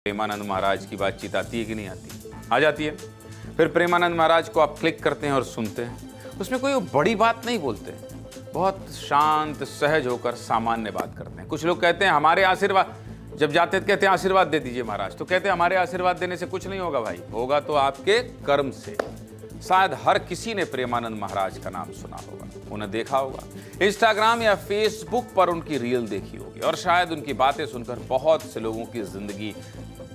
प्रेमानंद महाराज की बातचीत आती है कि नहीं आती? आ जाती है। फिर प्रेमानंद महाराज को आप क्लिक करते हैं और सुनते हैं। उसमें कोई बड़ी बात नहीं बोलते, बहुत शांत सहज होकर सामान्य बात करते हैं। कुछ लोग कहते हैं हमारे आशीर्वाद, जब जाते तो कहते हैं आशीर्वाद दे दीजिए महाराज, तो कहते हैं हमारे आशीर्वाद देने से कुछ नहीं होगा भाई, होगा तो आपके कर्म से। शायद हर किसी ने प्रेमानंद महाराज का नाम सुना होगा, उन्हें देखा होगा, इंस्टाग्राम या फेसबुक पर उनकी रील देखी होगी और शायद उनकी बातें सुनकर बहुत से लोगों की जिंदगी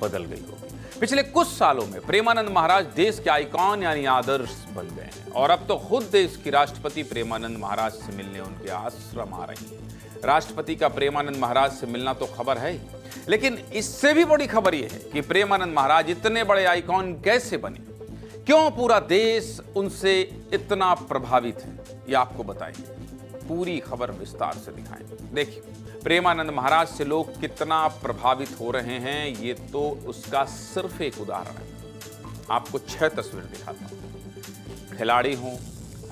बदल गई होगी। पिछले कुछ सालों में प्रेमानंद महाराज देश के आइकॉन यानी आदर्श बन गए हैं और अब तो खुद देश की राष्ट्रपति प्रेमानंद महाराज से मिलने उनके आश्रम आ रही है। राष्ट्रपति का प्रेमानंद महाराज से मिलना तो खबर है ही, लेकिन इससे भी बड़ी खबर यह है कि प्रेमानंद महाराज इतने बड़े आइकॉन कैसे बने, क्यों पूरा देश उनसे इतना प्रभावित है, ये आपको बताएंगे। पूरी खबर विस्तार से दिखाएंगे। देखिए, प्रेमानंद महाराज से लोग कितना प्रभावित हो रहे हैं, ये तो उसका सिर्फ एक उदाहरण है। आपको 6 तस्वीर दिखाता हूं। खिलाड़ी हों,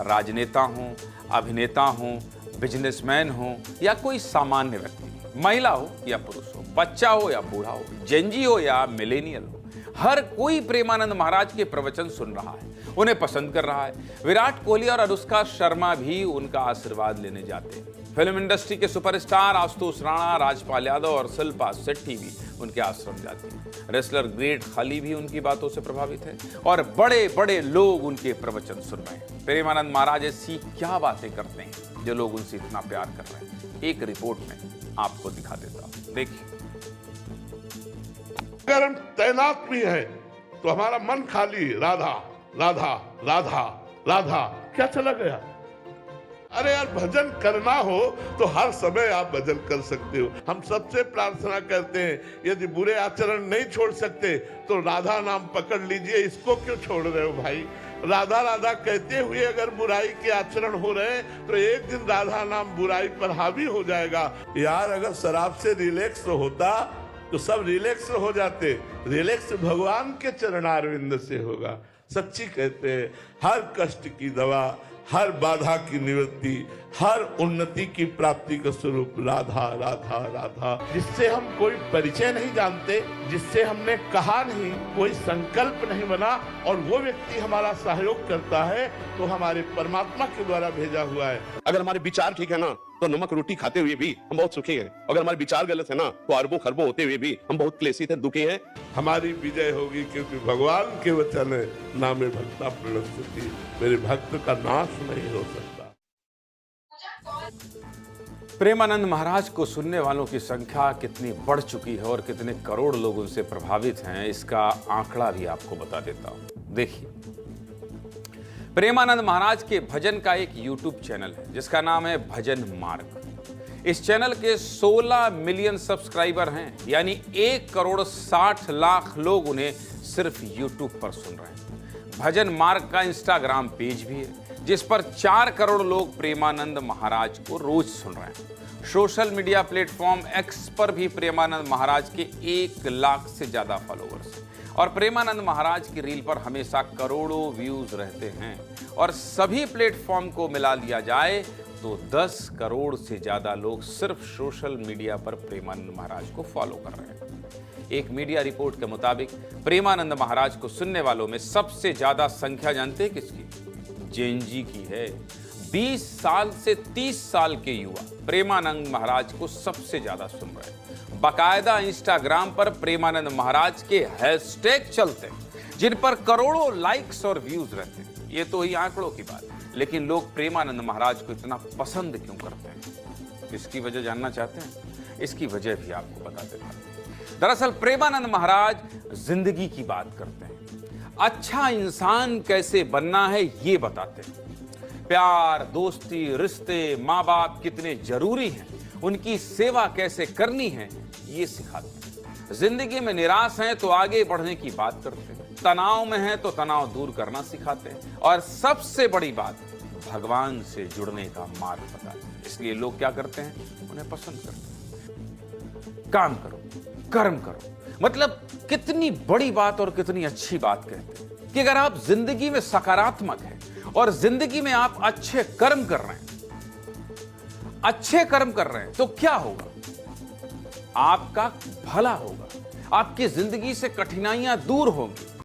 राजनेता हों, अभिनेता हों, बिजनेसमैन हों या कोई सामान्य व्यक्ति, महिला हो या पुरुष हो, बच्चा हो या बूढ़ा हो, जेनजी हो या मिलेनियल हो, हर कोई प्रेमानंद महाराज के प्रवचन सुन रहा है, उन्हें पसंद कर रहा है। विराट कोहली और अनुष्का शर्मा भी उनका आशीर्वाद लेने जाते हैं। फिल्म इंडस्ट्री के सुपरस्टार आशुतोष राणा, राजपाल यादव और शिल्पा शेट्टी भी उनके आश्रम जाती हैं। रेसलर ग्रेट खली भी उनकी बातों से प्रभावित है और बड़े बड़े लोग उनके प्रवचन सुन रहे हैं। प्रेमानंद महाराज ऐसी क्या बातें करते हैं जो लोग उनसे इतना प्यार कर रहे हैं, एक रिपोर्ट में आपको दिखा देता हूं। देखिए, अगर हम तैनात भी हैं तो हमारा मन खाली राधा राधा राधा राधा क्या चला गया। अरे यार, भजन करना हो तो हर समय आप भजन कर सकते हो। हम सबसे प्रार्थना करते हैं, यदि बुरे आचरण नहीं छोड़ सकते तो राधा नाम पकड़ लीजिए। इसको क्यों छोड़ रहे हो भाई? राधा राधा कहते हुए अगर बुराई के आचरण हो रहे हैं तो एक दिन राधा नाम बुराई पर हावी हो जाएगा। यार, अगर शराब से रिलैक्स होता तो सब रिलैक्स हो जाते। रिलैक्स भगवान के चरणारविंद से होगा। सच्ची कहते हैं, हर कष्ट की दवा, हर बाधा की निवृत्ति, हर उन्नति की प्राप्ति का स्वरूप राधा राधा राधा। जिससे हम कोई परिचय नहीं जानते, जिससे हमने कहा नहीं, कोई संकल्प नहीं बना और वो व्यक्ति हमारा सहयोग करता है तो हमारे परमात्मा के द्वारा भेजा हुआ है। अगर हमारे विचार ठीक है ना तो नमक रोटी खाते हुए भी हम बहुत सुखी हैं। अगर हमारे विचार गलत है ना तो अरबों खरबों होते हुए भी हम बहुत क्लेशित हैं, दुखी हैं। हमारी विजय होगी क्योंकि भगवान के वचन है, नामे भक्ता प्रणश्यति, मेरे भक्त का नाश नहीं हो सकता। प्रेमानंद महाराज को सुनने वालों की संख्या कितनी बढ़ चुकी है और कितने करोड़ लोग उनसे प्रभावित हैं, इसका आंकड़ा भी आपको बता देता हूं। देखिए, प्रेमानंद महाराज के भजन का एक YouTube चैनल है जिसका नाम है भजन मार्ग। इस चैनल के 16 मिलियन सब्सक्राइबर हैं, यानी 1 करोड़ 60 लाख लोग उन्हें सिर्फ YouTube पर सुन रहे हैं। भजन मार्ग का इंस्टाग्राम पेज भी है जिस पर 4 करोड़ लोग प्रेमानंद महाराज को रोज सुन रहे हैं। सोशल मीडिया प्लेटफॉर्म एक्स पर भी प्रेमानंद महाराज के 1 लाख से ज्यादा फॉलोअर्स हैं और प्रेमानंद महाराज की रील पर हमेशा करोड़ों व्यूज रहते हैं और सभी प्लेटफॉर्म को मिला लिया जाए तो 10 करोड़ से ज्यादा लोग सिर्फ सोशल मीडिया पर प्रेमानंद महाराज को फॉलो कर रहे हैं। एक मीडिया रिपोर्ट के मुताबिक प्रेमानंद महाराज को सुनने वालों में सबसे ज्यादा संख्या जानते हैं किसकी? जेनजी की है। 20 साल से 30 साल के युवा प्रेमानंद महाराज को सबसे ज्यादा सुन रहे हैं। बाकायदा इंस्टाग्राम पर प्रेमानंद महाराज के हैशटैग चलते हैं जिन पर करोड़ों लाइक्स और व्यूज रहते हैं। ये तो ही आंकड़ों की बात, लेकिन लोग प्रेमानंद महाराज को इतना पसंद क्यों करते हैं? इसकी वजह जानना चाहते हैं? इसकी वजह भी आपको बता देता हूं। दरअसल प्रेमानंद महाराज जिंदगी की बात करते हैं, अच्छा इंसान कैसे बनना है ये बताते हैं। प्यार, दोस्ती, रिश्ते, माँ बाप कितने जरूरी हैं, उनकी सेवा कैसे करनी है ये सिखाते हैं। जिंदगी में निराश हैं तो आगे बढ़ने की बात करते हैं, तनाव में हैं तो तनाव दूर करना सिखाते हैं और सबसे बड़ी बात, भगवान से जुड़ने का मार्ग बताते हैं। इसलिए लोग क्या करते हैं? उन्हें पसंद करते हैं। काम करो, कर्म करो, मतलब कितनी बड़ी बात और कितनी अच्छी बात कहते हैं कि अगर आप जिंदगी में सकारात्मक हैं और जिंदगी में आप अच्छे कर्म कर रहे हैं तो क्या होगा? आपका भला होगा, आपकी जिंदगी से कठिनाइयां दूर होंगी।